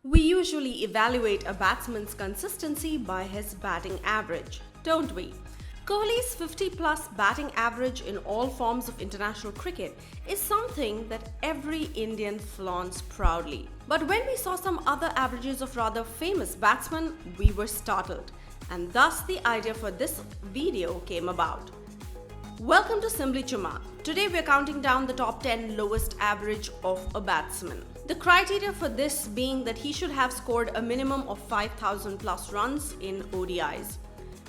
We usually evaluate a batsman's consistency by his batting average, don't we? Kohli's 50-plus batting average in all forms of international cricket is something that every Indian flaunts proudly. But when we saw some other averages of rather famous batsmen, we were startled. And thus the idea for this video came about. Welcome to Simbly Chumma. Today we are counting down the top 10 lowest average of a batsman. The criteria for this being that he should have scored a minimum of 5,000 plus runs in ODIs.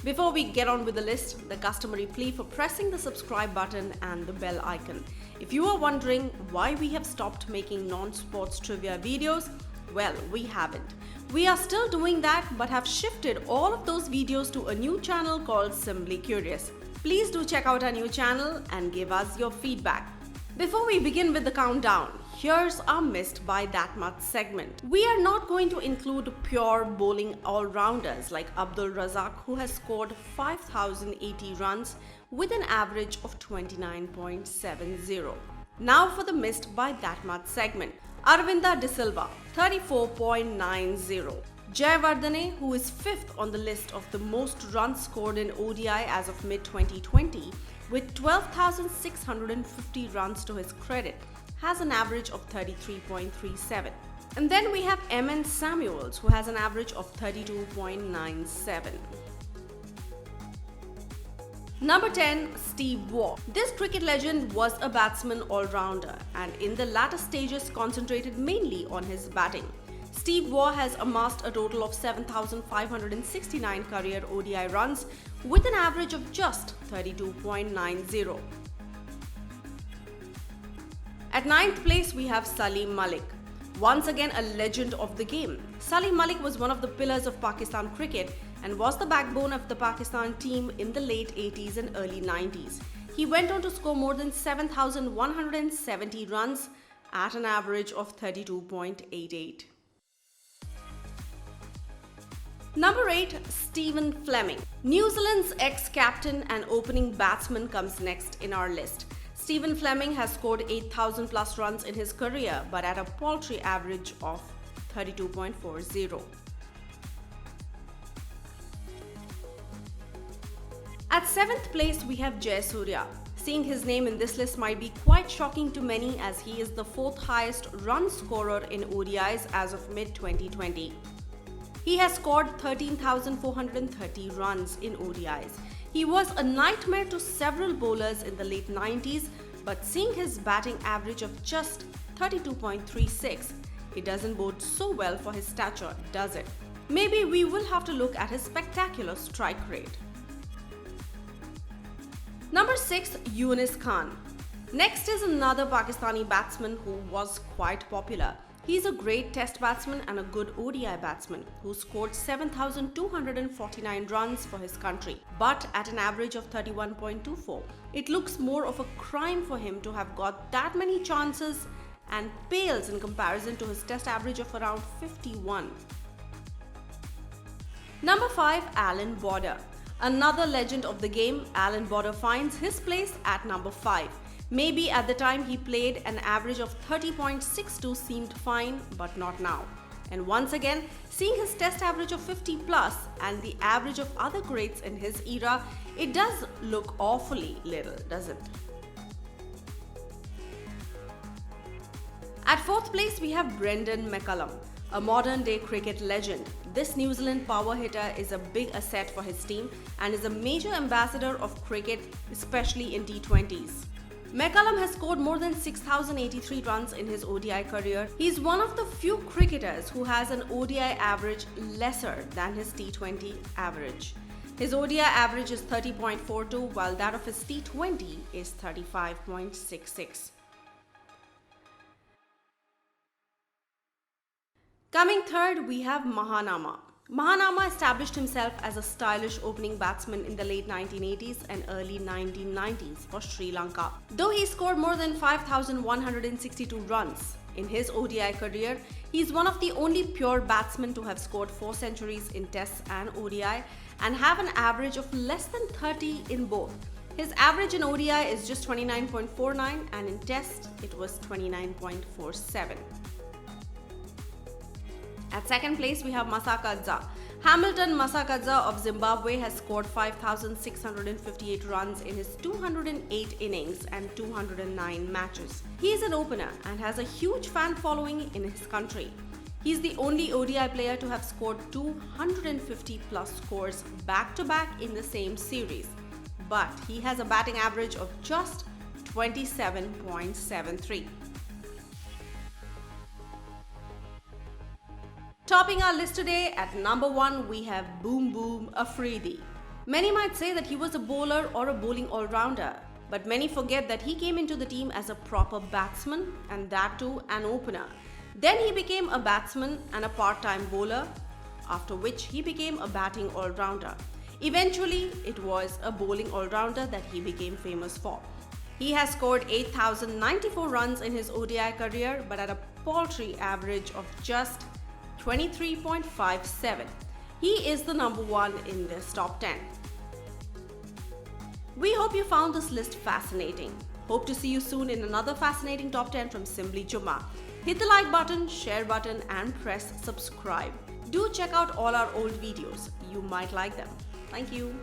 Before we get on with the list, the customary plea for pressing the subscribe button and the bell icon. If you are wondering why we have stopped making non-sports trivia videos, well, we haven't. We are still doing that but have shifted all of those videos to a new channel called Simbly Curious. Please do check out our new channel and give us your feedback. Before we begin with the countdown, here's our missed by that much segment. We are not going to include pure bowling all-rounders like Abdul Razak, who has scored 5,080 runs with an average of 29.70. Now for the missed by that much segment. Aravinda De Silva, 34.90. Jaisurya, who is 5th on the list of the most runs scored in ODI as of mid-2020, with 12,650 runs to his credit, has an average of 33.37. And then we have M.N. Samuels, who has an average of 32.97. Number 10, Steve Waugh. This cricket legend was a batsman all-rounder and in the latter stages concentrated mainly on his batting. Steve Waugh has amassed a total of 7,569 career ODI runs with an average of just 32.90. At 9th place, we have Sulieman Malik. Once again a legend of the game. Sulieman Malik was one of the pillars of Pakistan cricket and was the backbone of the Pakistan team in the late 80s and early 90s. He went on to score more than 7,170 runs at an average of 32.88. Number 8, Stephen Fleming. New Zealand's ex-captain and opening batsman comes next in our list. Stephen Fleming has scored 8,000 plus runs in his career but at a paltry average of 32.40. At 7th place, we have Jaisurya. Seeing his name in this list might be quite shocking to many as he is the 4th highest run scorer in ODIs as of mid-2020. He has scored 13,430 runs in ODIs. He was a nightmare to several bowlers in the late 90s, but seeing his batting average of just 32.36, it doesn't bode so well for his stature, does it? Maybe we will have to look at his spectacular strike rate. Number 6, Yunus Khan. Next is another Pakistani batsman who was quite popular. He's a great test batsman and a good ODI batsman who scored 7,249 runs for his country, but at an average of 31.24. It looks more of a crime for him to have got that many chances and pales in comparison to his test average of around 51. Number 5, Alan Border. Another legend of the game, Alan Border finds his place at number 5. Maybe at the time he played, an average of 30.62 seemed fine, but not now. And once again, seeing his test average of 50 plus and the average of other greats in his era, it does look awfully little, doesn't it? At 4th place, we have Brendon McCullum, a modern-day cricket legend. This New Zealand power hitter is a big asset for his team and is a major ambassador of cricket, especially in T20s. McCullum has scored more than 6,083 runs in his ODI career. He is one of the few cricketers who has an ODI average lesser than his T20 average. His ODI average is 30.42 while that of his T20 is 35.66. Coming third, we have Mahanama. Mahanama established himself as a stylish opening batsman in the late 1980s and early 1990s for Sri Lanka. Though he scored more than 5,162 runs in his ODI career, he is one of the only pure batsmen to have scored 4 centuries in Tests and ODI and have an average of less than 30 in both. His average in ODI is just 29.49 and in Test it was 29.47. At second place, we have Masakadza. Hamilton Masakadza of Zimbabwe has scored 5,658 runs in his 208 innings and 209 matches. He is an opener and has a huge fan following in his country. He is the only ODI player to have scored 250 plus scores back-to-back in the same series. But he has a batting average of just 27.73. Topping our list today at number 1, we have Boom Boom Afridi. Many might say that he was a bowler or a bowling all-rounder, but many forget that he came into the team as a proper batsman, and that too an opener. Then he became a batsman and a part-time bowler, after which he became a batting all-rounder. Eventually, it was a bowling all-rounder that he became famous for. He has scored 8,094 runs in his ODI career, but at a paltry average of just 23.57. He is the number 1 in this top 10. We hope you found this list fascinating. Hope to see you soon in another fascinating top 10 from Simbly Chumma. Hit the like button, share button and press subscribe. Do check out all our old videos. You might like them. Thank you.